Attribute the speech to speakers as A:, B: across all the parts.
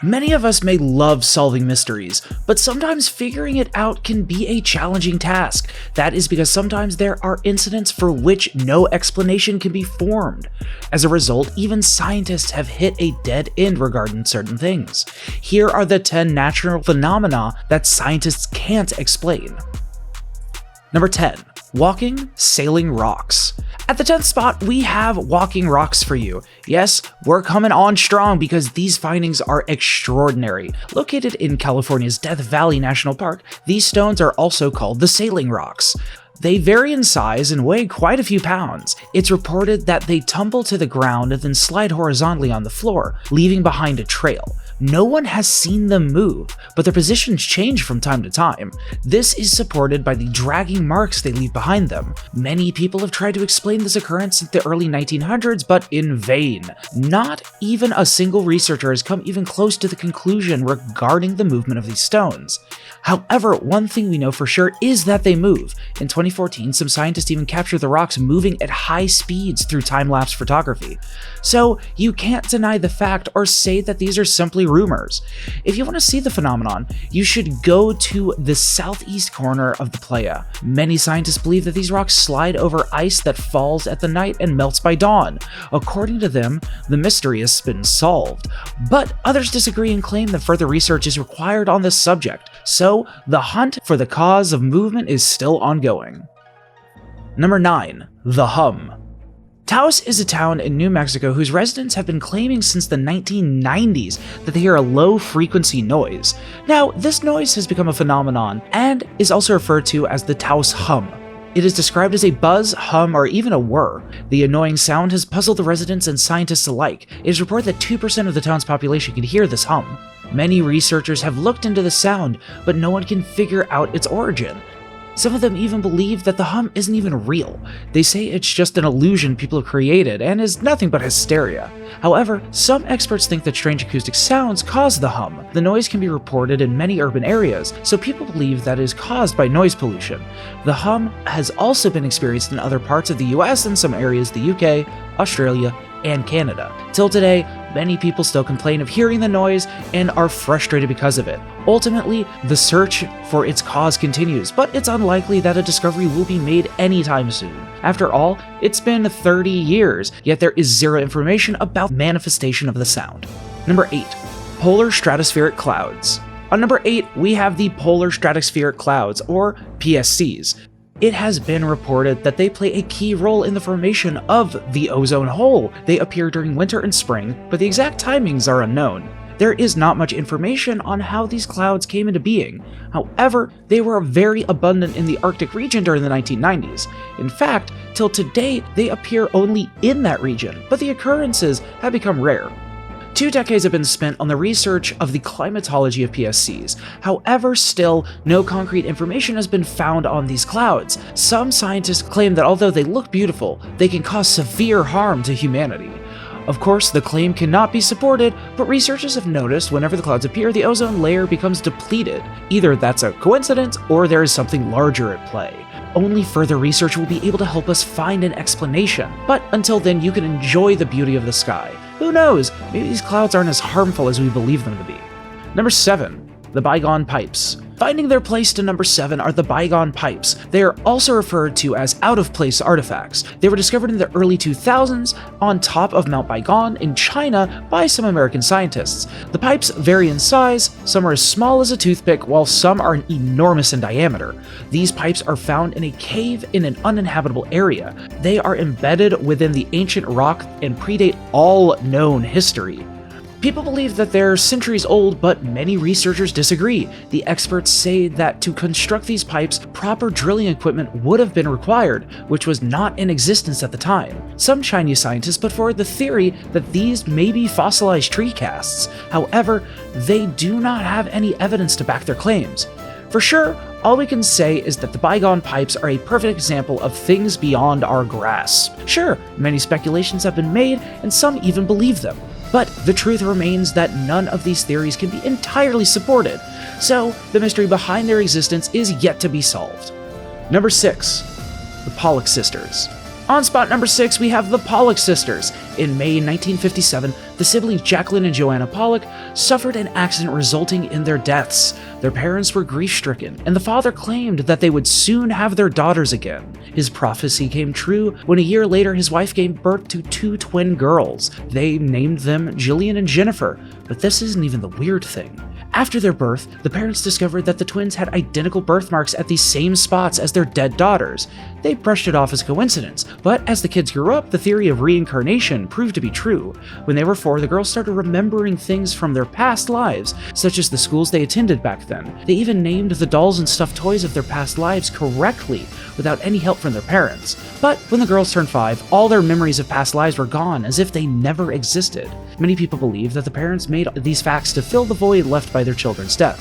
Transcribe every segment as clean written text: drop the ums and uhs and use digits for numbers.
A: Many of us may love solving mysteries, but sometimes figuring it out can be a challenging task. That is because sometimes there are incidents for which no explanation can be formed. As a result, even scientists have hit a dead end regarding certain things. Here are the 10 natural phenomena that scientists can't explain. Number 10. Walking, sailing rocks. At the 10th spot, we have walking rocks for you. Yes, we're coming on strong because these findings are extraordinary. Located in California's Death Valley National Park, these stones are also called the sailing rocks. They vary in size and weigh quite a few pounds. It's reported that they tumble to the ground and then slide horizontally on the floor, leaving behind a trail. No one has seen them move, but their positions change from time to time. This is supported by the dragging marks they leave behind them. Many people have tried to explain this occurrence in the early 1900s, but in vain. Not even a single researcher has come even close to the conclusion regarding the movement of these stones. However, one thing we know for sure is that they move. In 2014, some scientists even captured the rocks moving at high speeds through time-lapse photography. So you can't deny the fact or say that these are simply rumors. If you want to see the phenomenon, you should go to the southeast corner of the playa. Many scientists believe that these rocks slide over ice that falls at the night and melts by dawn. According to them, the mystery has been solved. But others disagree and claim that further research is required on this subject. So the hunt for the cause of movement is still ongoing. Number 9. The hum. Taos is a town in New Mexico whose residents have been claiming since the 1990s that they hear a low-frequency noise. Now, this noise has become a phenomenon and is also referred to as the Taos hum. It is described as a buzz, hum, or even a whir. The annoying sound has puzzled the residents and scientists alike. It is reported that 2% of the town's population can hear this hum. Many researchers have looked into the sound, but no one can figure out its origin. Some of them even believe that the hum isn't even real. They say it's just an illusion people have created and is nothing but hysteria. However, some experts think that strange acoustic sounds cause the hum. The noise can be reported in many urban areas, so people believe that it is caused by noise pollution. The hum has also been experienced in other parts of the US and some areas the UK, Australia, and Canada. Till today, many people still complain of hearing the noise and are frustrated because of it. Ultimately, the search for its cause continues, but it's unlikely that a discovery will be made anytime soon. After all, it's been 30 years, yet there is zero information about manifestation of the sound. Number 8. Polar stratospheric clouds. On number 8, we have the polar stratospheric clouds, or PSCs. It has been reported that they play a key role in the formation of the ozone hole. They appear during winter and spring, but the exact timings are unknown. There is not much information on how these clouds came into being. However, they were very abundant in the Arctic region during the 1990s. In fact, till today, they appear only in that region, but the occurrences have become rare. 2 decades have been spent on the research of the climatology of PSCs. However, still, no concrete information has been found on these clouds. Some scientists claim that although they look beautiful, they can cause severe harm to humanity. Of course, the claim cannot be supported, but researchers have noticed whenever the clouds appear, the ozone layer becomes depleted. Either that's a coincidence, or there is something larger at play. Only further research will be able to help us find an explanation, but until then you can enjoy the beauty of the sky. Who knows, maybe these clouds aren't as harmful as we believe them to be. Number 7. The bygone pipes. Finding their place to number 7 are the bygone pipes. They are also referred to as out-of-place artifacts. They were discovered in the early 2000s on top of Mount Bygone in China by some American scientists. The pipes vary in size, some are as small as a toothpick, while some are enormous in diameter. These pipes are found in a cave in an uninhabitable area. They are embedded within the ancient rock and predate all known history. People believe that they're centuries old, but many researchers disagree. The experts say that to construct these pipes, proper drilling equipment would have been required, which was not in existence at the time. Some Chinese scientists put forward the theory that these may be fossilized tree casts. However, they do not have any evidence to back their claims. For sure, all we can say is that the bygone pipes are a perfect example of things beyond our grasp. Sure, many speculations have been made, and some even believe them. But the truth remains that none of these theories can be entirely supported, so the mystery behind their existence is yet to be solved. Number 6. The Pollock sisters. On spot number 6, we have the Pollock sisters. In May 1957, the siblings Jacqueline and Joanna Pollock suffered an accident resulting in their deaths. Their parents were grief-stricken, and the father claimed that they would soon have their daughters again. His prophecy came true when a year later his wife gave birth to 2 twin girls. They named them Jillian and Jennifer, but this isn't even the weird thing. After their birth, the parents discovered that the twins had identical birthmarks at the same spots as their dead daughters. They brushed it off as a coincidence, but as the kids grew up, the theory of reincarnation proved to be true. When they were 4, the girls started remembering things from their past lives, such as the schools they attended back then. They even named the dolls and stuffed toys of their past lives correctly, without any help from their parents. But when the girls turned 5, all their memories of past lives were gone, as if they never existed. Many people believe that the parents made these facts to fill the void left by their children's death,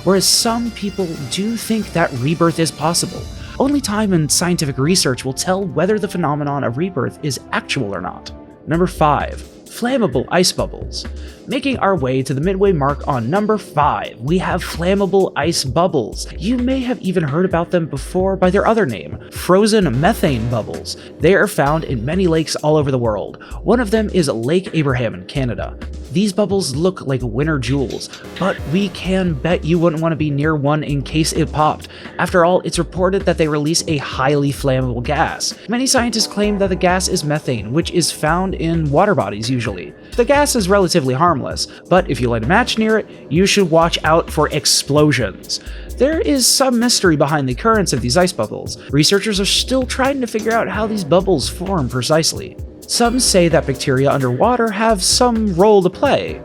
A: whereas some people do think that rebirth is possible. Only time and scientific research will tell whether the phenomenon of rebirth is actual or not. Number 5. Flammable ice bubbles. Making our way to the midway mark on number 5, we have flammable ice bubbles. You may have even heard about them before by their other name, frozen methane bubbles. They are found in many lakes all over the world. One of them is Lake Abraham in Canada. These bubbles look like winter jewels, but we can bet you wouldn't want to be near one in case it popped. After all, it's reported that they release a highly flammable gas. Many scientists claim that the gas is methane, which is found in water bodies usually. The gas is relatively harmless, but if you light a match near it, you should watch out for explosions. There is some mystery behind the occurrence of these ice bubbles. Researchers are still trying to figure out how these bubbles form precisely. Some say that bacteria underwater have some role to play.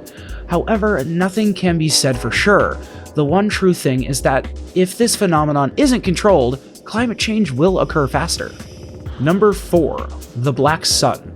A: However, nothing can be said for sure. The one true thing is that if this phenomenon isn't controlled, climate change will occur faster. Number 4. The black sun.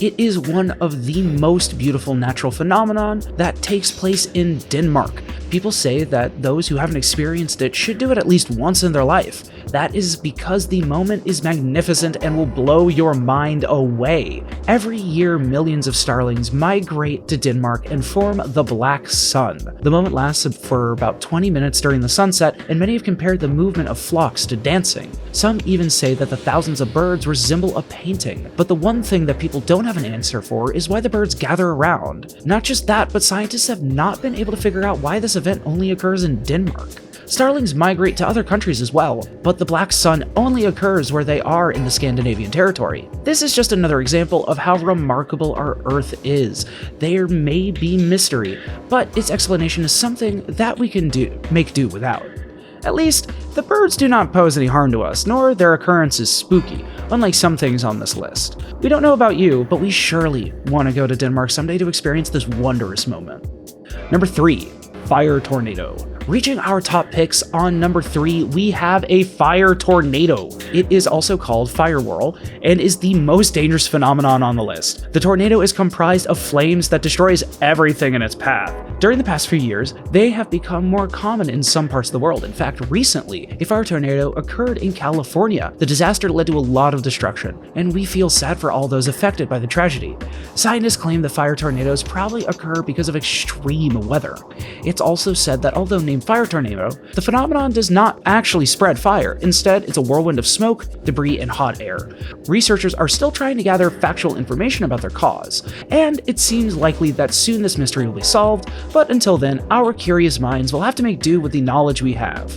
A: It is one of the most beautiful natural phenomenon that takes place in Denmark. People say that those who haven't experienced it should do it at least once in their life. That is because the moment is magnificent and will blow your mind away. Every year, millions of starlings migrate to Denmark and form the black sun. The moment lasts for about 20 minutes during the sunset, and many have compared the movement of flocks to dancing. Some even say that the thousands of birds resemble a painting. But the one thing that people don't have an answer for is why the birds gather around. Not just that, but scientists have not been able to figure out why this event only occurs in Denmark. Starlings migrate to other countries as well, but the black sun only occurs where they are in the Scandinavian territory. This is just another example of how remarkable our Earth is. There may be mystery, but its explanation is something that we can make do without. At least, the birds do not pose any harm to us, nor their occurrence is spooky, unlike some things on this list. We don't know about you, but we surely want to go to Denmark someday to experience this wondrous moment. Number 3. Fire tornado. Reaching our top picks on number 3, we have a fire tornado. It is also called fire whirl and is the most dangerous phenomenon on the list. The tornado is comprised of flames that destroys everything in its path. During the past few years, they have become more common in some parts of the world. In fact, recently, a fire tornado occurred in California. The disaster led to a lot of destruction, and we feel sad for all those affected by the tragedy. Scientists claim that fire tornadoes probably occur because of extreme weather. It's also said that although named fire tornado, the phenomenon does not actually spread fire. Instead, it's a whirlwind of smoke, debris, and hot air. Researchers are still trying to gather factual information about their cause, and it seems likely that soon this mystery will be solved, but until then, our curious minds will have to make do with the knowledge we have.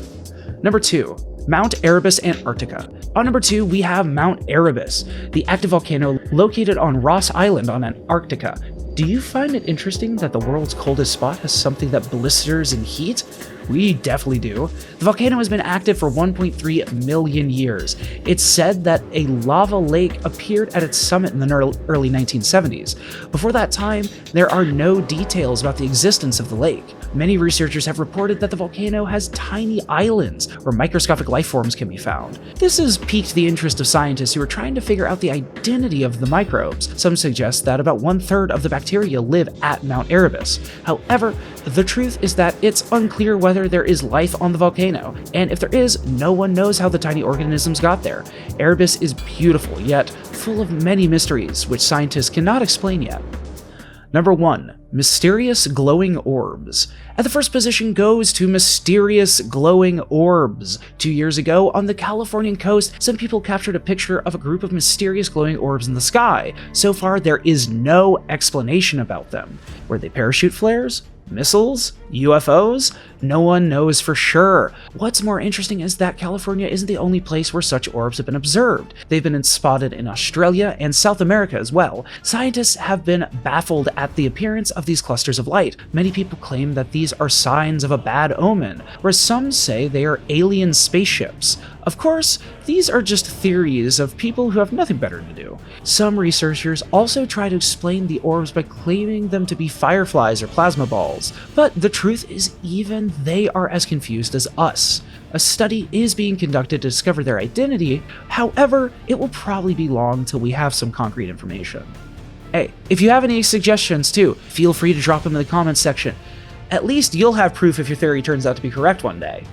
A: Number 2. Mount Erebus, Antarctica. On number 2, we have Mount Erebus, the active volcano located on Ross Island on Antarctica. Do you find it interesting that the world's coldest spot has something that blisters in heat? We definitely do. The volcano has been active for 1.3 million years. It's said that a lava lake appeared at its summit in the early 1970s. Before that time, there are no details about the existence of the lake. Many researchers have reported that the volcano has tiny islands where microscopic life forms can be found. This has piqued the interest of scientists who are trying to figure out the identity of the microbes. Some suggest that about 1/3 of the bacteria live at Mount Erebus. However, the truth is that it's unclear whether there is life on the volcano, and if there is, no one knows how the tiny organisms got there. Erebus is beautiful, yet full of many mysteries which scientists cannot explain yet. Number 1. Mysterious glowing orbs. At the first position goes to mysterious glowing orbs. 2 years ago, on the Californian coast, some people captured a picture of a group of mysterious glowing orbs in the sky. So far, there is no explanation about them. Were they parachute flares? Missiles? UFOs? No one knows for sure. What's more interesting is that California isn't the only place where such orbs have been observed. They've been spotted in Australia and South America as well. Scientists have been baffled at the appearance of these clusters of light. Many people claim that these are signs of a bad omen, whereas some say they are alien spaceships. Of course, these are just theories of people who have nothing better to do. Some researchers also try to explain the orbs by claiming them to be fireflies or plasma balls, but the truth is even they are as confused as us. A study is being conducted to discover their identity, however, it will probably be long till we have some concrete information. Hey, if you have any suggestions too, feel free to drop them in the comments section. At least you'll have proof if your theory turns out to be correct one day.